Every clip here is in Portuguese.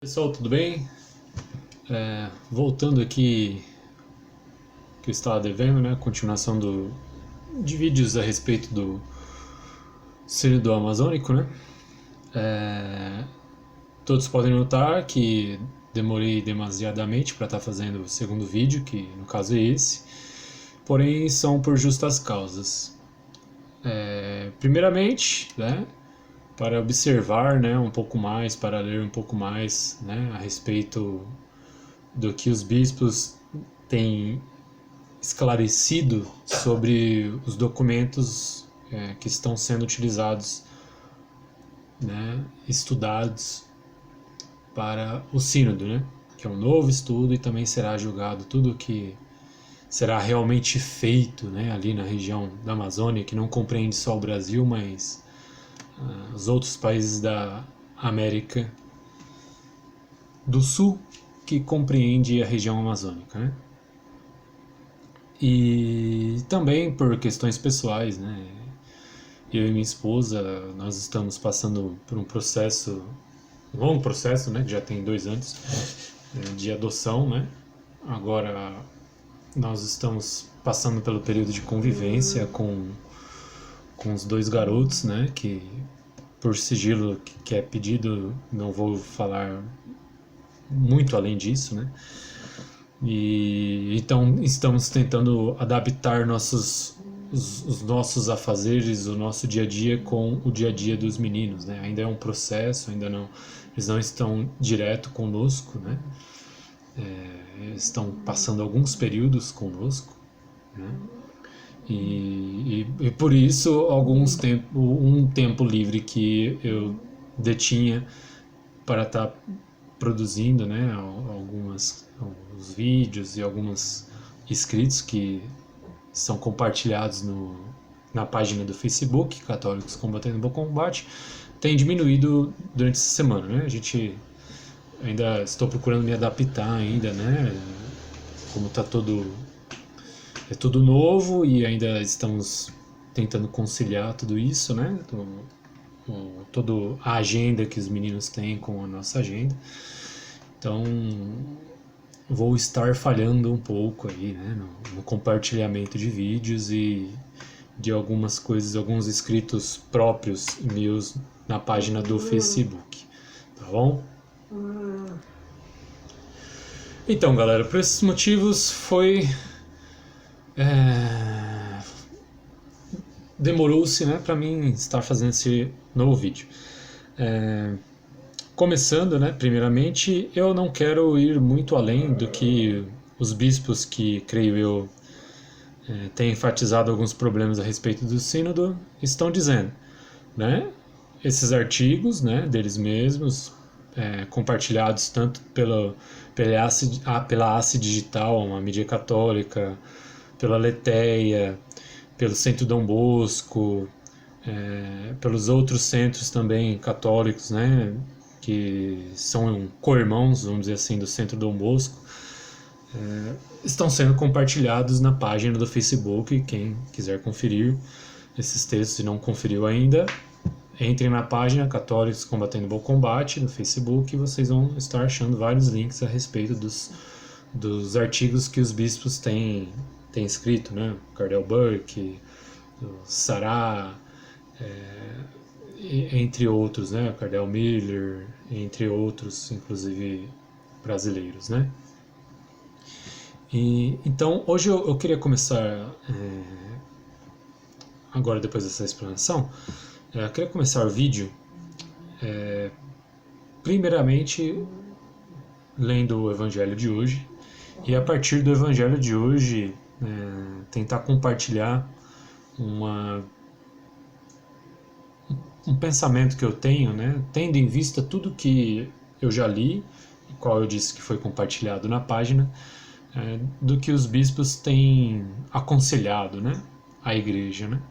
Pessoal, tudo bem? Voltando aqui que eu estava devendo, né? Continuação de vídeos a respeito do Sínodo Amazônico, né? Todos podem notar que demorei demasiadamente para estar fazendo o segundo vídeo, que no caso é esse, porém são por justas causas. Primeiramente, né? Para observar, né, um pouco mais, para ler um pouco mais, né, a respeito do que os bispos têm esclarecido sobre os documentos que estão sendo utilizados, né, estudados para o sínodo, né, que é um novo estudo e também será julgado tudo que será realmente feito, né, ali na região da Amazônia, que não compreende só o Brasil, mas os outros países da América do Sul, que compreende a região amazônica, né? E também por questões pessoais, né? Eu e minha esposa, nós estamos passando por um processo, um longo processo, né? Que já tem 2 anos, de adoção, né? Agora nós estamos passando pelo período de convivência com os 2 garotos, né? Que por sigilo que é pedido, não vou falar muito além disso, né? E então estamos tentando adaptar os nossos afazeres, o nosso dia a dia com o dia a dia dos meninos, né? Ainda é um processo, ainda não, eles não estão direto conosco, né? Estão passando alguns períodos conosco, né? E por isso um tempo livre que eu detinha para estar produzindo, né, alguns vídeos e alguns escritos que são compartilhados na página do Facebook, Católicos Combatendo o Bom Combate, tem diminuído durante essa semana, né? A gente ainda estou procurando me adaptar ainda, né? Como tá é tudo novo e ainda estamos tentando conciliar tudo isso, né? Toda a agenda que os meninos têm com a nossa agenda. Então, vou estar falhando um pouco aí, né, no compartilhamento de vídeos e de algumas coisas, alguns escritos próprios meus na página do Facebook, tá bom? Então, galera, por esses motivos demorou-se, né, para mim estar fazendo esse novo vídeo. Começando, né, primeiramente, eu não quero ir muito além do que os bispos que, creio eu, têm enfatizado alguns problemas a respeito do sínodo estão dizendo, né? Esses artigos, né, deles mesmos, compartilhados tanto pela ACE Digital, uma mídia católica, pela Leteia, pelo Centro Dom Bosco, pelos outros centros também católicos, né, que são co-irmãos, vamos dizer assim, do Centro Dom Bosco, estão sendo compartilhados na página do Facebook. Quem quiser conferir esses textos e não conferiu ainda, entrem na página Católicos Combatendo o Bom Combate no Facebook e vocês vão estar achando vários links a respeito dos artigos que os bispos têm escrito, né? Cardel Burke, Sará, entre outros, né? Cardel Miller, entre outros, inclusive brasileiros, né? Então, hoje eu queria começar, agora depois dessa explanação, eu queria começar o vídeo, primeiramente, lendo o Evangelho de hoje, e a partir do Evangelho de hoje, tentar compartilhar um pensamento que eu tenho, né, tendo em vista tudo que eu já li, qual eu disse que foi compartilhado na página, do que os bispos têm aconselhado, né, à igreja, né,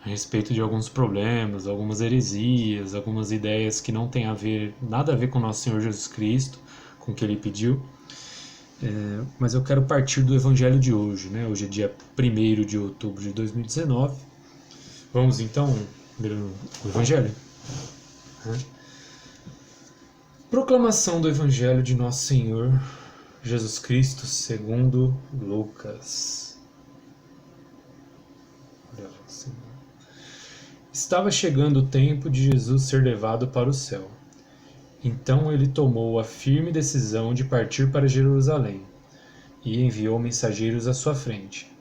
a respeito de alguns problemas, algumas heresias, algumas ideias que não têm nada a ver com o nosso Senhor Jesus Cristo, com o que ele pediu. Mas eu quero partir do Evangelho de hoje, né? Hoje é dia 1º de outubro de 2019. Vamos então ler o Evangelho? Proclamação do Evangelho de Nosso Senhor Jesus Cristo segundo Lucas. Estava chegando o tempo de Jesus ser levado para o céu. Então ele tomou a firme decisão de partir para Jerusalém e enviou mensageiros à sua frente.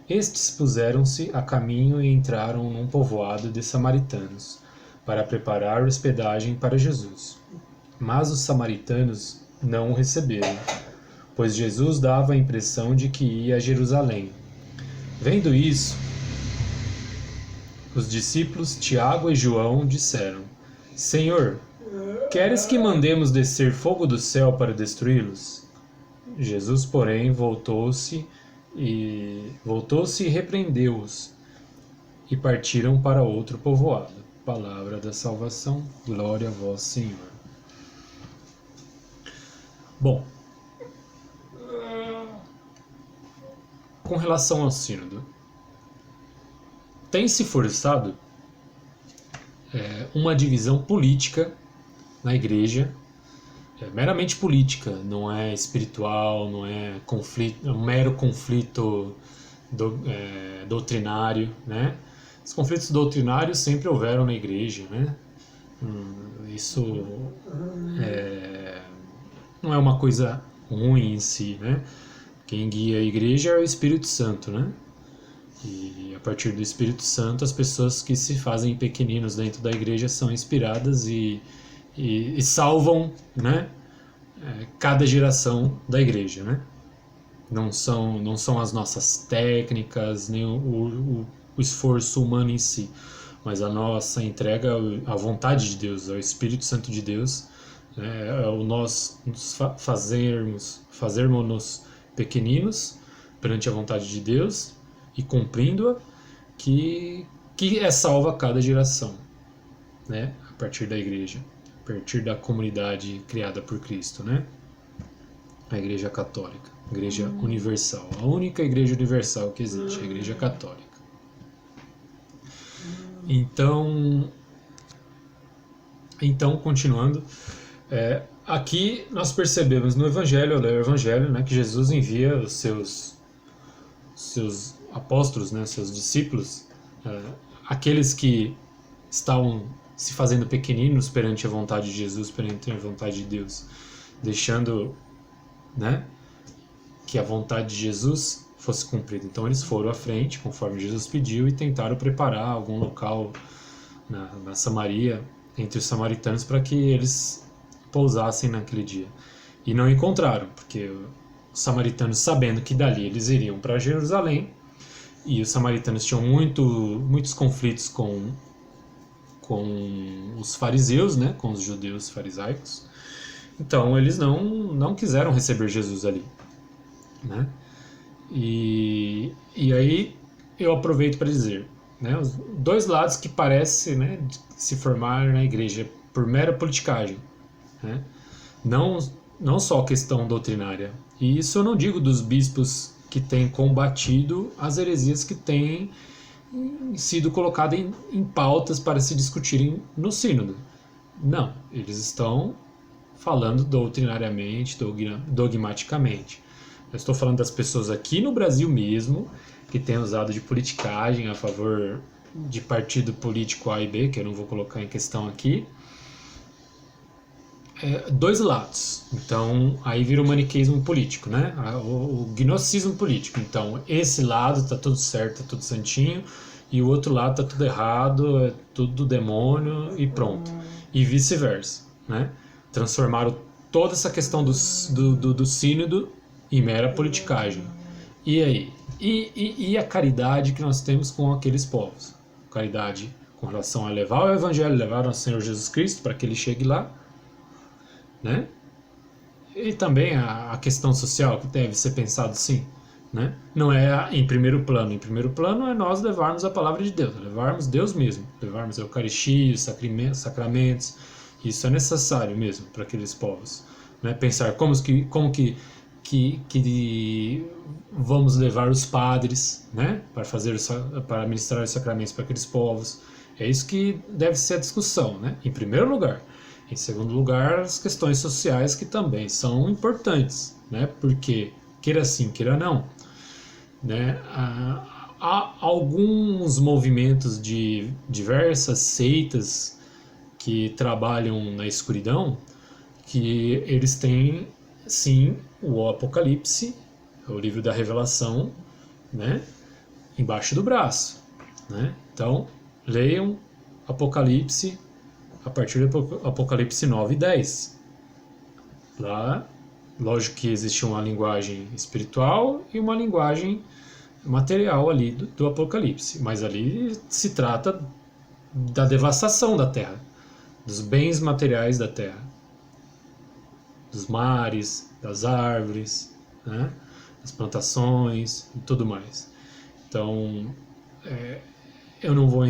Estes puseram-se a caminho e entraram num povoado de samaritanos para preparar hospedagem para Jesus. Mas os samaritanos não o receberam, pois Jesus dava a impressão de que ia a Jerusalém. Vendo isso, os discípulos Tiago e João disseram: Senhor, queres que mandemos descer fogo do céu para destruí-los? Jesus, porém, voltou-se e repreendeu-os, e partiram para outro povoado. Palavra da salvação, glória a vós, Senhor. Bom, com relação ao sínodo, tem se forçado uma divisão política na igreja, meramente política, não é espiritual, não é conflito, é um mero conflito doutrinário, né? Os conflitos doutrinários sempre houveram na igreja, né? Isso não é uma coisa ruim em si, né? Quem guia a igreja é o Espírito Santo, né? E a partir do Espírito Santo, as pessoas que se fazem pequeninos dentro da igreja são inspiradas e salvam, né, cada geração da igreja, né? Não são as nossas técnicas, nem o esforço humano em si, mas a nossa entrega à vontade de Deus, ao Espírito Santo de Deus, né, é o nós fazermos-nos pequeninos perante a vontade de Deus e cumprindo-a, que salva cada geração, né, a partir da igreja, a partir da comunidade criada por Cristo, né? A Igreja Católica, a Igreja Universal, a única Igreja Universal que existe, a Igreja Católica. Então continuando, aqui nós percebemos no Evangelho, né, que Jesus envia os seus apóstolos, né, seus discípulos, aqueles que estavam se fazendo pequeninos perante a vontade de Jesus, perante a vontade de Deus, deixando, né, que a vontade de Jesus fosse cumprida. Então eles foram à frente, conforme Jesus pediu, e tentaram preparar algum local na Samaria, entre os samaritanos, para que eles pousassem naquele dia. E não encontraram, porque os samaritanos, sabendo que dali eles iriam para Jerusalém, e os samaritanos tinham muitos conflitos com os fariseus, né, com os judeus farisaicos, então eles não quiseram receber Jesus ali, né? E aí eu aproveito para dizer, né, os dois lados que parecem, né, se formar na igreja por mera politicagem, né? Não só questão doutrinária. E isso eu não digo dos bispos que têm combatido as heresias que têm sido colocadas em pautas para se discutirem no sínodo. Não, eles estão falando doutrinariamente, dogmaticamente. Eu estou falando das pessoas aqui no Brasil mesmo, que têm usado de politicagem a favor de partido político A e B, que eu não vou colocar em questão aqui. Dois lados. Então, aí vira o maniqueísmo político, né? O gnosticismo político. Então, esse lado tá tudo certo, tá tudo santinho, e o outro lado tá tudo errado, é tudo demônio e pronto. E vice-versa, né? Transformaram toda essa questão do sínodo em mera politicagem. E aí? E a caridade que nós temos com aqueles povos? Caridade com relação a levar o Evangelho, levar ao Senhor Jesus Cristo para que ele chegue lá, né? E também a questão social, que deve ser pensado sim, né? Não é em primeiro plano. Em primeiro plano é nós levarmos a palavra de Deus, levarmos Deus mesmo, levarmos a Eucaristia, os sacramentos. Isso é necessário mesmo para aqueles povos, né? Pensar como que vamos levar os padres, né, para ministrar os sacramentos para aqueles povos. É isso que deve ser a discussão, né? Em primeiro lugar. Em segundo lugar, as questões sociais que também são importantes, né? Porque, queira sim, queira não, né? Há alguns movimentos de diversas seitas que trabalham na escuridão, que eles têm, sim, o Apocalipse, o livro da Revelação, né? Embaixo do braço, né? Então, leiam Apocalipse a partir do Apocalipse 9 e 10. Lá, lógico que existe uma linguagem espiritual e uma linguagem material ali do Apocalipse, mas ali se trata da devastação da terra, dos bens materiais da terra, dos mares, das árvores, né? Das plantações e tudo mais. Então, eu não vou,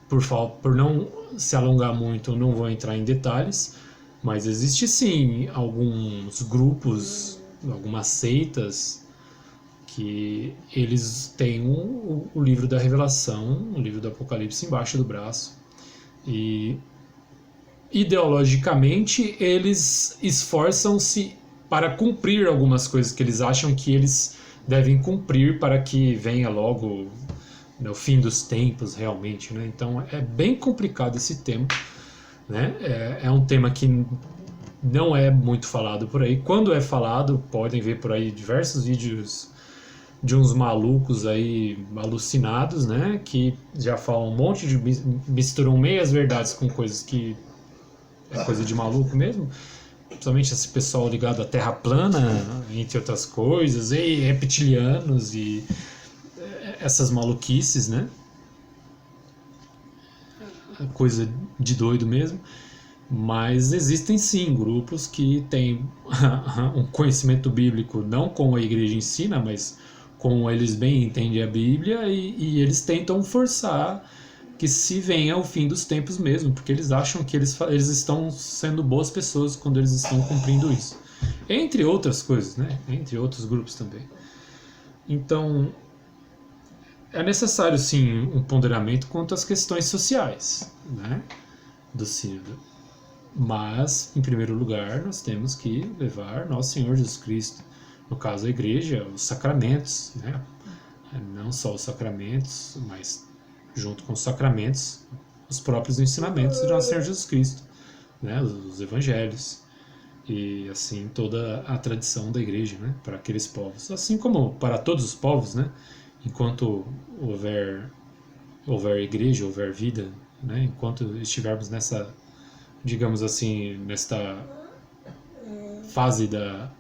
por não se alongar muito, eu não vou entrar em detalhes, mas existe sim alguns grupos, algumas seitas que eles têm o livro da Revelação, o livro do Apocalipse embaixo do braço, e ideologicamente eles esforçam-se para cumprir algumas coisas que eles acham que eles devem cumprir para que venha logo o fim dos tempos realmente, né? Então é bem complicado esse tema, né? É um tema que não é muito falado por aí. Quando é falado, podem ver por aí diversos vídeos de uns malucos aí alucinados, né? Que já falam um monte de... misturam meias verdades com coisas que é coisa de maluco mesmo. Principalmente esse pessoal ligado à Terra plana, entre outras coisas, e reptilianos e essas maluquices, né? Coisa de doido mesmo. Mas existem sim grupos que têm um conhecimento bíblico, não como a igreja ensina, mas como eles bem entendem a Bíblia, e eles tentam forçar que se venha o fim dos tempos mesmo, porque eles acham que eles estão sendo boas pessoas quando eles estão cumprindo isso. Entre outras coisas, né? Entre outros grupos também. Então, é necessário sim um ponderamento quanto às questões sociais, né? Do sínodo. Mas, em primeiro lugar, nós temos que levar Nosso Senhor Jesus Cristo, no caso a igreja, os sacramentos, né? Não só os sacramentos, mas junto com os sacramentos, os próprios ensinamentos de Nosso Senhor Jesus Cristo, né? Os evangelhos e assim toda a tradição da igreja, né? Para aqueles povos, assim como para todos os povos, né? Enquanto houver igreja, houver vida, né? Enquanto estivermos nessa, digamos assim, nesta fase da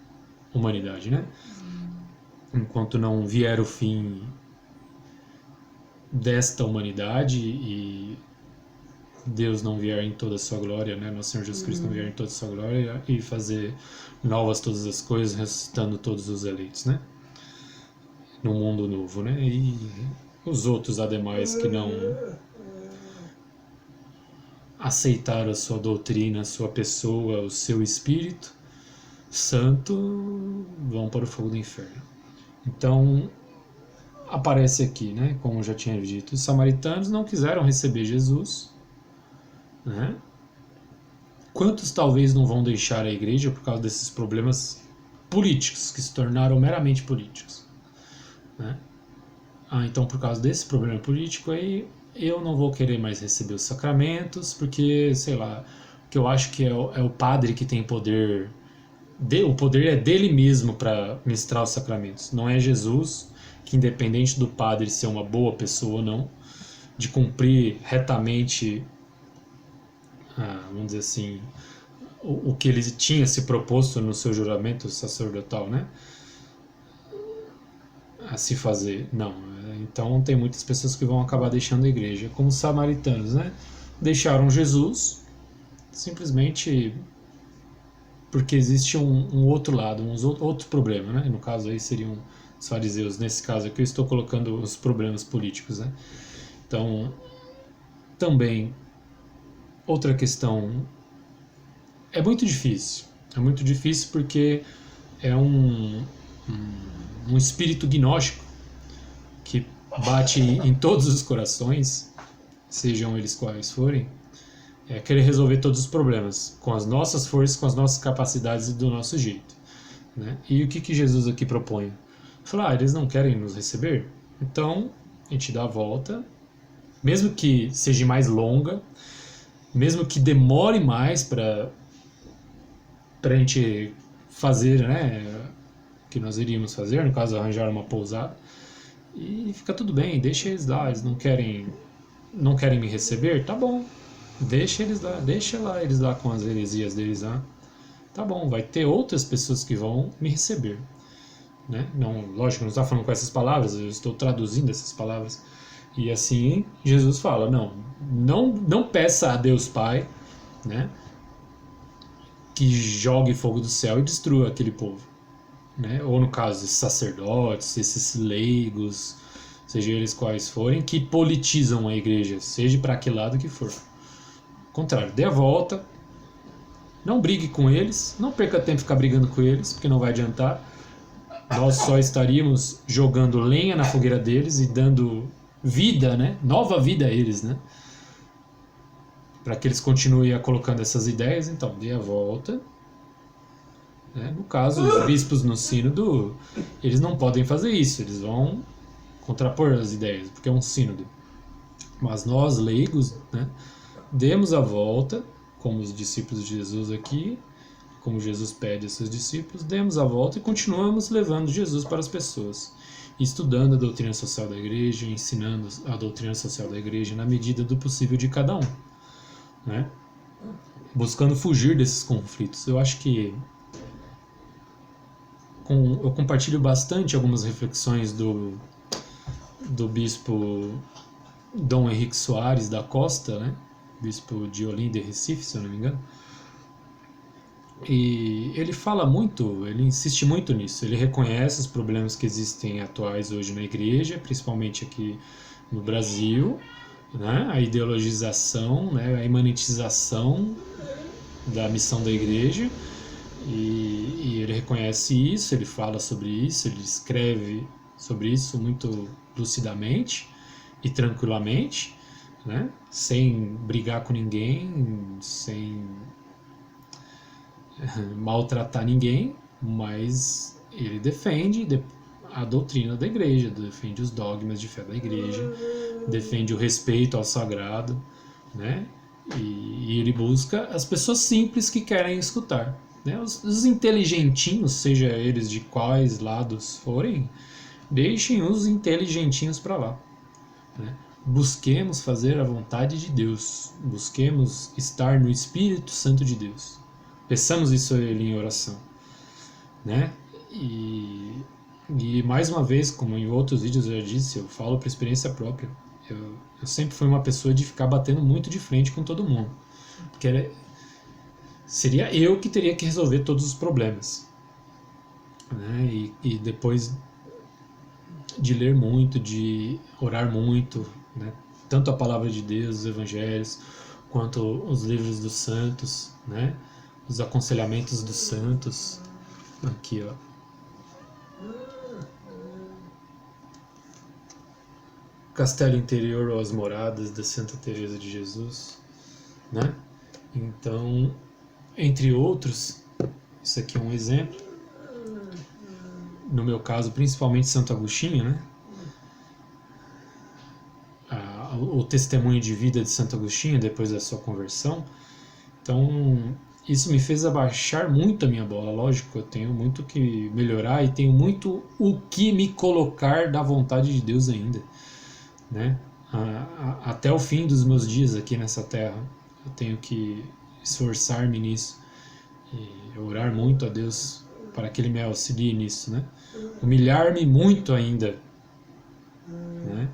humanidade, né? Enquanto não vier o fim desta humanidade e Deus não vier em toda a sua glória, né? Nosso Senhor Jesus Cristo não vier em toda a sua glória e fazer novas todas as coisas, ressuscitando todos os eleitos, né? No mundo novo, né? E os outros, ademais, que não aceitaram a sua doutrina, a sua pessoa, o seu espírito santo, vão para o fogo do inferno. Então, aparece aqui, né? Como eu já tinha dito, os samaritanos não quiseram receber Jesus, né? Quantos talvez não vão deixar a igreja por causa desses problemas políticos, que se tornaram meramente políticos, né? Então por causa desse problema político aí, eu não vou querer mais receber os sacramentos, porque, sei lá, que eu acho que é o padre que tem poder, o poder é dele mesmo para ministrar os sacramentos, não é Jesus, que independente do padre ser uma boa pessoa ou não, de cumprir retamente, vamos dizer assim, o que ele tinha se proposto no seu juramento sacerdotal, né? A se fazer. Não. Então tem muitas pessoas que vão acabar deixando a igreja, como os samaritanos, né? Deixaram Jesus simplesmente porque existe um outro lado, outro problema, né? No caso aí seriam os fariseus. Nesse caso aqui eu estou colocando os problemas políticos, né? Então, também, outra questão, é muito difícil. É muito difícil porque é um espírito gnóstico que bate em todos os corações, sejam eles quais forem, é querer resolver todos os problemas com as nossas forças, com as nossas capacidades e do nosso jeito, né? E o que Jesus aqui propõe? Falar, eles não querem nos receber? Então, a gente dá a volta, mesmo que seja mais longa, mesmo que demore mais para a gente fazer, né, o que nós iríamos fazer, no caso, arranjar uma pousada, e fica tudo bem, deixa eles lá, eles não querem me receber? Tá bom, deixa eles lá com as heresias deles lá. Tá bom, vai ter outras pessoas que vão me receber, né? Não, lógico, não está falando com essas palavras, eu estou traduzindo essas palavras. E assim Jesus fala, não peça a Deus Pai, né, que jogue fogo do céu e destrua aquele povo, né? Ou no caso, esses sacerdotes, esses leigos, seja eles quais forem, que politizam a igreja, seja para que lado que for. Ao contrário, dê a volta, não brigue com eles, não perca tempo ficar brigando com eles, porque não vai adiantar. Nós só estaríamos jogando lenha na fogueira deles e dando vida, né? Nova vida a eles, né? Para que eles continuem colocando essas ideias, então dê a volta. Né? No caso, os bispos no sínodo, eles não podem fazer isso, eles vão contrapor as ideias, porque é um sínodo. Mas nós, leigos, né, demos a volta, como os discípulos de Jesus aqui, como Jesus pede a seus discípulos, demos a volta e continuamos levando Jesus para as pessoas, estudando a doutrina social da igreja, ensinando a doutrina social da igreja na medida do possível de cada um, né? Buscando fugir desses conflitos. Eu acho que eu compartilho bastante algumas reflexões do bispo Dom Henrique Soares da Costa, né? Bispo de Olinda e Recife, se eu não me engano. E ele fala muito, ele insiste muito nisso. Ele reconhece os problemas que existem atuais hoje na igreja, principalmente aqui no Brasil, né? A ideologização, né? A imanentização da missão da igreja. E ele reconhece isso, ele fala sobre isso, ele escreve sobre isso muito lucidamente e tranquilamente, né? Sem brigar com ninguém, sem maltratar ninguém, mas ele defende a doutrina da igreja, defende os dogmas de fé da igreja, defende o respeito ao sagrado, né? E ele busca as pessoas simples que querem escutar, né? Os inteligentinhos, seja eles de quais lados forem, deixem os inteligentinhos para lá, né? Busquemos fazer a vontade de Deus, busquemos estar no Espírito Santo de Deus. Peçamos isso a Ele em oração, né? E mais uma vez, como em outros vídeos eu já disse, eu falo por experiência própria. Eu sempre fui uma pessoa de ficar batendo muito de frente com todo mundo, porque seria eu que teria que resolver todos os problemas, né? E depois de ler muito, de orar muito, né? Tanto a palavra de Deus, os evangelhos, quanto os livros dos santos, né? Os aconselhamentos dos santos, aqui, ó. Castelo Interior ou as Moradas da Santa Teresa de Jesus, né? Então, entre outros, isso aqui é um exemplo. No meu caso, principalmente Santo Agostinho, né? O testemunho de vida de Santo Agostinho depois da sua conversão. Então, isso me fez abaixar muito a minha bola. Lógico, eu tenho muito que melhorar e tenho muito o que me colocar da vontade de Deus ainda, né? Até o fim dos meus dias aqui nessa terra, eu tenho que esforçar-me nisso e orar muito a Deus para que Ele me auxilie nisso, né? Humilhar-me muito ainda, né?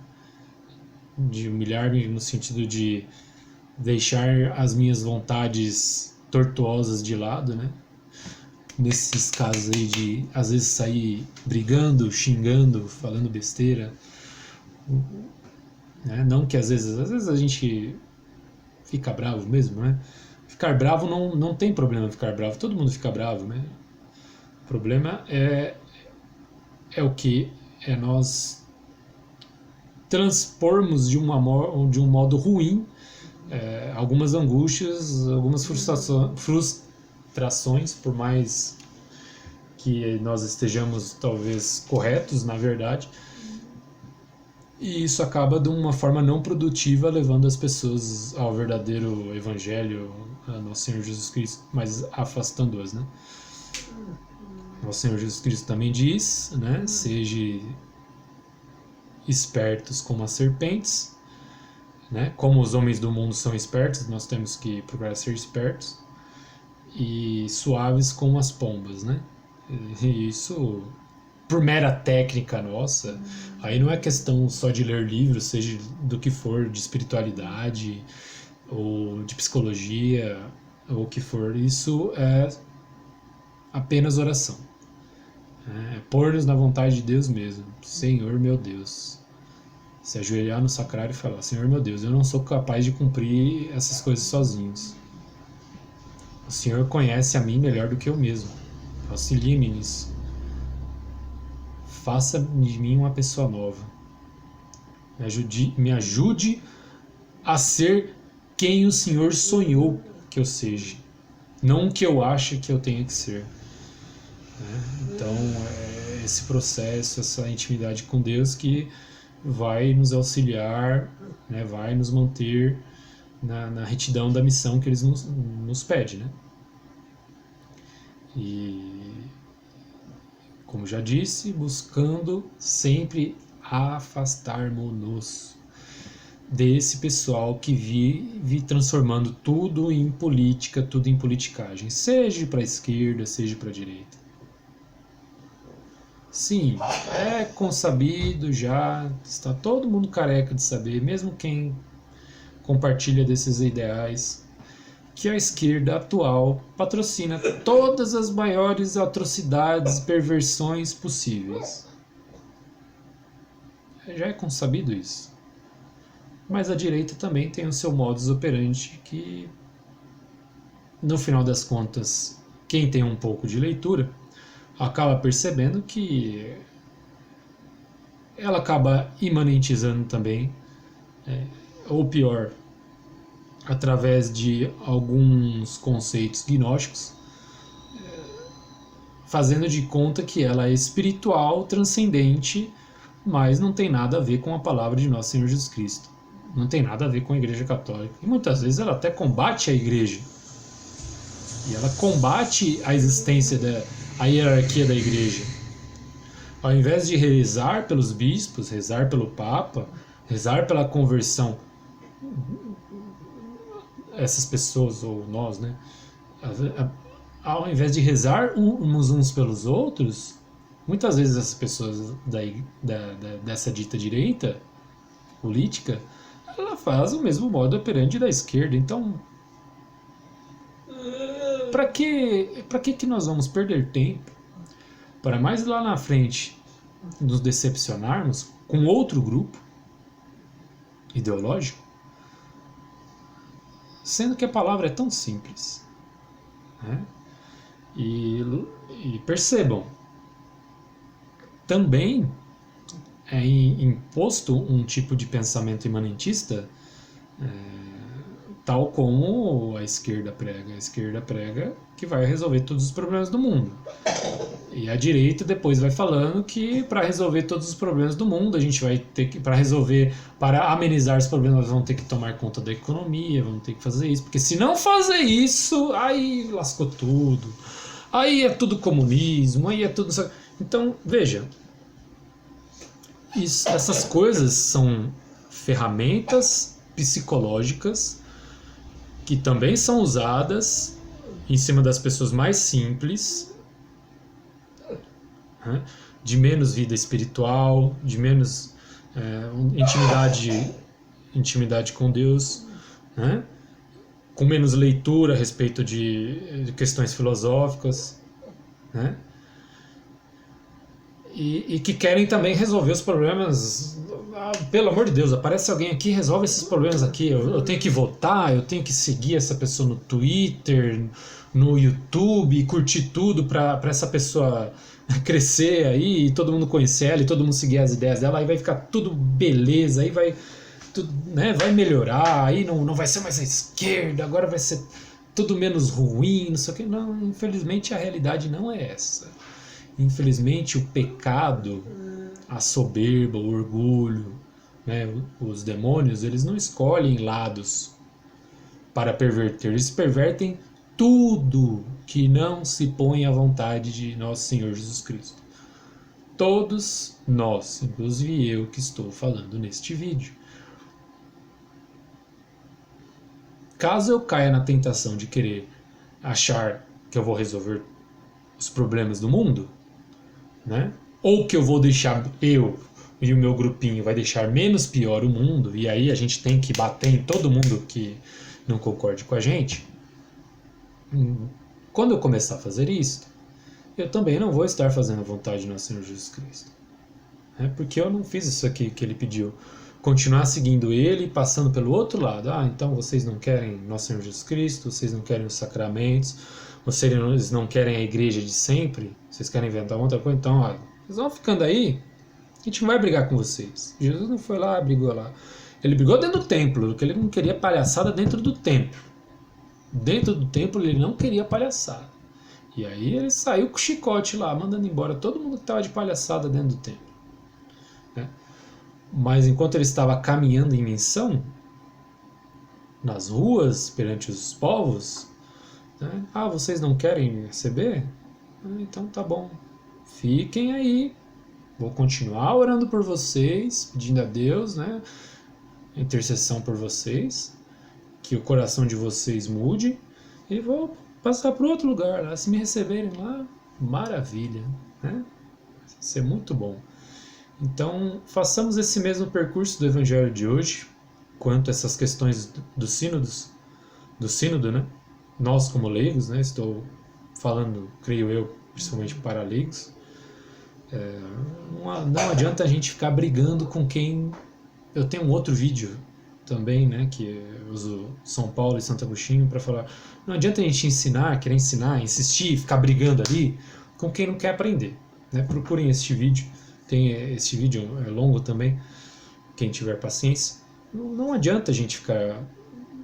De humilhar-me no sentido de deixar as minhas vontades tortuosas de lado, né? Nesses casos aí de às vezes sair brigando, xingando, falando besteira, né? Não que às vezes a gente fica bravo mesmo, né? Ficar bravo não tem problema ficar bravo, todo mundo fica bravo, né? O problema é o que é nós transpormos de um modo ruim algumas angústias, algumas frustrações, por mais que nós estejamos talvez corretos na verdade, e isso acaba de uma forma não produtiva levando as pessoas ao verdadeiro evangelho, a nosso Senhor Jesus Cristo, mas afastando-as, né? Nosso Senhor Jesus Cristo também diz, né? Seja espertos como as serpentes, né? Como os homens do mundo são espertos, nós temos que procurar ser espertos, e suaves como as pombas, né? E isso, por mera técnica nossa, aí não é questão só de ler livros, seja do que for, de espiritualidade ou de psicologia ou o que for, isso é apenas oração. É pôr-nos na vontade de Deus mesmo. Senhor meu Deus. Se ajoelhar no sacrário e falar: Senhor meu Deus, eu não sou capaz de cumprir essas coisas sozinhos. O Senhor conhece a mim melhor do que eu mesmo. Auxilie-me nisso. Faça de mim uma pessoa nova. Me ajude a ser quem o Senhor sonhou que eu seja. Não o que eu acho que eu tenha que ser. Então, é esse processo, essa intimidade com Deus que vai nos auxiliar, né, vai nos manter na retidão da missão que Ele nos pede, né? E, como já disse, buscando sempre afastarmos-nos desse pessoal que vive transformando tudo em política, tudo em politicagem, seja para a esquerda, seja para a direita. Sim, é consabido já, está todo mundo careca de saber, mesmo quem compartilha desses ideais, que a esquerda atual patrocina todas as maiores atrocidades e perversões possíveis. Já é consabido isso. Mas a direita também tem o seu modus operandi que, no final das contas, quem tem um pouco de leitura acaba percebendo que ela acaba imanentizando também, ou pior, através de alguns conceitos gnósticos, fazendo de conta que ela é espiritual, transcendente, mas não tem nada a ver com a palavra de Nosso Senhor Jesus Cristo. Não tem nada a ver com a Igreja Católica. E muitas vezes ela até combate a Igreja. E ela combate a existência a hierarquia da Igreja. Ao invés de rezar pelos bispos, rezar pelo Papa, rezar pela conversão, essas pessoas, ou nós, né? Ao invés de rezar uns pelos outros, muitas vezes essas pessoas dessa dita direita política, ela faz o mesmo modo operandi da esquerda. Então, para que nós vamos perder tempo para mais lá na frente nos decepcionarmos com outro grupo ideológico, sendo que a palavra é tão simples, né? E percebam, também é imposto um tipo de pensamento imanentista, tal como a esquerda prega. A esquerda prega que vai resolver todos os problemas do mundo. E a direita depois vai falando que para resolver todos os problemas do mundo, a gente vai ter que, para amenizar os problemas, nós vamos ter que tomar conta da economia, vamos ter que fazer isso, porque se não fazer isso, aí lascou tudo. Aí é tudo comunismo, aí é tudo... Então, veja, essas coisas são ferramentas psicológicas que também são usadas em cima das pessoas mais simples, né, de menos vida espiritual, de menos intimidade com Deus, né, com menos leitura a respeito de questões filosóficas, né, e que querem também resolver os problemas. Pelo amor de Deus, aparece alguém aqui, resolve esses problemas aqui. Eu tenho que votar, eu tenho que seguir essa pessoa no Twitter, no YouTube, curtir tudo para essa pessoa crescer aí, e todo mundo conhecer ela, e todo mundo seguir as ideias dela, aí vai ficar tudo beleza, aí vai tudo, né, vai melhorar, aí não vai ser mais a esquerda, agora vai ser tudo menos ruim, não sei o que. Não, infelizmente a realidade não é essa. Infelizmente o pecado, a soberba, o orgulho, né, os demônios, eles não escolhem lados para perverter, eles pervertem tudo que não se põe à vontade de nosso Senhor Jesus Cristo. Todos nós, inclusive eu que estou falando neste vídeo. Caso eu caia na tentação de querer achar que eu vou resolver os problemas do mundo, né? Ou que eu vou deixar, eu e o meu grupinho vai deixar menos pior o mundo, e aí a gente tem que bater em todo mundo que não concorde com a gente. Quando eu começar a fazer isso, eu também não vou estar fazendo a vontade do nosso Senhor Jesus Cristo. Porque eu não fiz isso aqui que ele pediu. Continuar seguindo ele, passando pelo outro lado. Então vocês não querem nosso Senhor Jesus Cristo, vocês não querem os sacramentos, vocês não querem a igreja de sempre, vocês querem inventar outra coisa, então vocês vão ficando aí, a gente não vai brigar com vocês. Jesus não foi lá, brigou lá. Ele brigou dentro do templo, porque ele não queria palhaçada dentro do templo. Dentro do templo ele não queria palhaçada. E aí ele saiu com o chicote lá, mandando embora todo mundo que estava de palhaçada dentro do templo. Né? Mas enquanto ele estava caminhando em missão, nas ruas, perante os povos, né? Vocês não querem me receber? Então tá bom. Fiquem aí. Vou continuar orando por vocês, pedindo a Deus, né? Intercessão por vocês, que o coração de vocês mude, e vou passar para outro lugar lá. Se me receberem lá, maravilha, né? Vai ser muito bom. Então, façamos esse mesmo percurso do Evangelho de hoje, quanto a essas questões do sínodo, né? Nós como leigos, né? Estou falando, creio eu, principalmente para leigos. Não adianta a gente ficar brigando com quem... Eu tenho um outro vídeo também, né, que eu uso São Paulo e Santo Agostinho para falar. Não adianta a gente querer ensinar, insistir, ficar brigando ali com quem não quer aprender. Né? Procurem este vídeo. Este vídeo é longo também, quem tiver paciência. Não adianta a gente ficar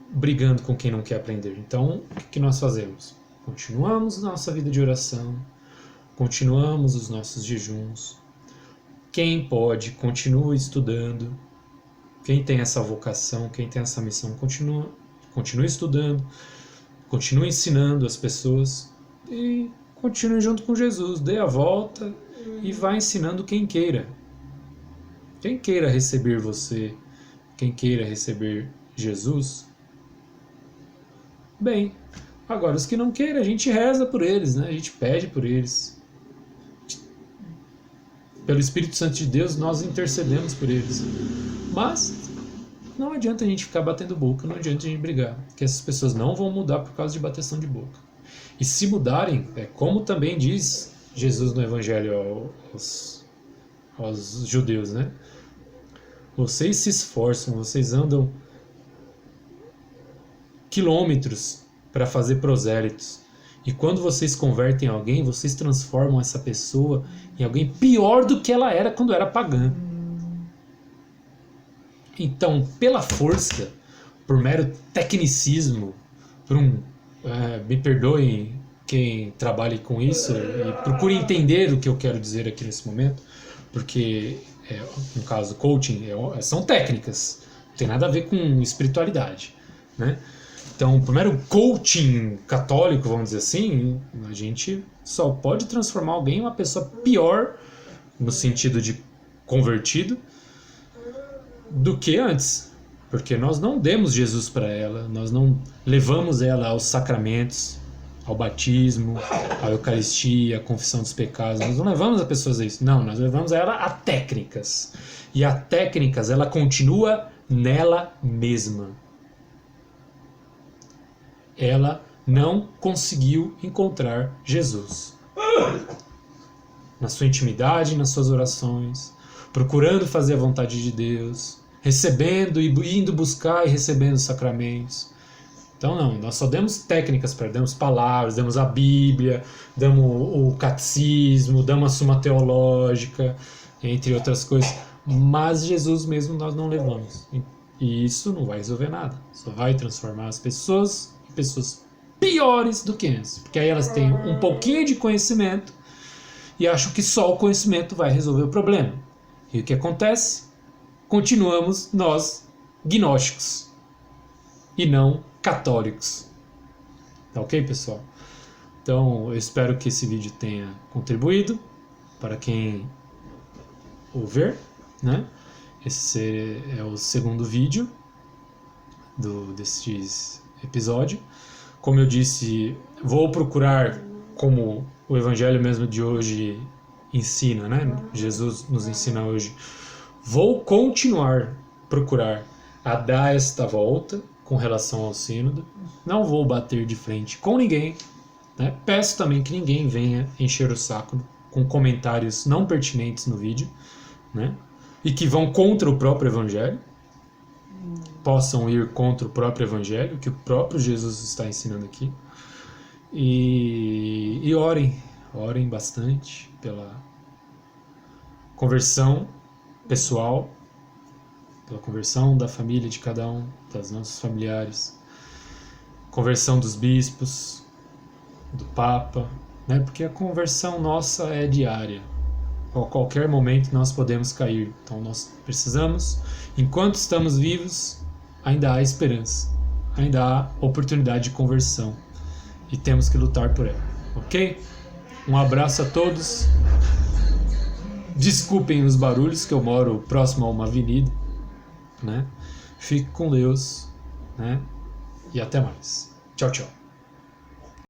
brigando com quem não quer aprender. Então, o que nós fazemos? Continuamos nossa vida de oração, continuamos os nossos jejuns. Quem pode, continua estudando. Quem tem essa vocação, quem tem essa missão, continue estudando, continue ensinando as pessoas e continue junto com Jesus. Dê a volta e vá ensinando quem queira. Quem queira receber você, quem queira receber Jesus, bem. Agora, os que não queiram, a gente reza por eles, né? A gente pede por eles. Pelo Espírito Santo de Deus, nós intercedemos por eles. Mas não adianta a gente ficar batendo boca, não adianta a gente brigar, porque essas pessoas não vão mudar por causa de bateção de boca. E se mudarem, como também diz Jesus no Evangelho aos judeus, né? Vocês se esforçam, vocês andam quilômetros para fazer prosélitos. E quando vocês convertem alguém, vocês transformam essa pessoa em alguém pior do que ela era quando era pagã. Então, pela força, por mero tecnicismo, me perdoem quem trabalhe com isso e procure entender o que eu quero dizer aqui nesse momento, porque, no caso, coaching são técnicas, não tem nada a ver com espiritualidade, né? Então, por mero coaching católico, vamos dizer assim, a gente só pode transformar alguém em uma pessoa pior, no sentido de convertido, do que antes, porque nós não demos Jesus para ela, nós não levamos ela aos sacramentos, ao batismo, à Eucaristia, à confissão dos pecados, nós não levamos as pessoas a isso, não, nós levamos ela a técnicas, e a técnicas ela continua nela mesma. Ela não conseguiu encontrar Jesus na sua intimidade, nas suas orações, procurando fazer a vontade de Deus, recebendo e indo buscar e recebendo os sacramentos. Então não, nós só demos técnicas para, damos palavras, damos a Bíblia, damos o catecismo, damos a Suma Teológica, entre outras coisas, mas Jesus mesmo nós não levamos. E isso não vai resolver nada. Só vai transformar as pessoas em pessoas piores do que antes. Porque aí elas têm um pouquinho de conhecimento e acham que só o conhecimento vai resolver o problema. E o que acontece? Continuamos nós gnósticos e não católicos. Tá ok, pessoal? Então, eu espero que esse vídeo tenha contribuído para quem ouvir, né? Esse é o segundo vídeo deste episódio. Como eu disse, vou procurar, como o evangelho mesmo de hoje ensina, né? Jesus nos ensina hoje. Vou continuar procurar a dar esta volta com relação ao sínodo. Não vou bater de frente com ninguém, né? Peço também que ninguém venha encher o saco com comentários não pertinentes no vídeo, né? E que vão contra o próprio evangelho, possam ir contra o próprio evangelho, que o próprio Jesus está ensinando aqui. E orem bastante pela conversão pessoal, pela conversão da família de cada um, das nossos familiares, conversão dos bispos, do Papa, né? Porque a conversão nossa é diária. A qualquer momento nós podemos cair. Então nós precisamos, enquanto estamos vivos, ainda há esperança, ainda há oportunidade de conversão e temos que lutar por ela, ok? Um abraço a todos. Desculpem os barulhos, que eu moro próximo a uma avenida, né? Fique com Deus, né? E até mais. Tchau, tchau.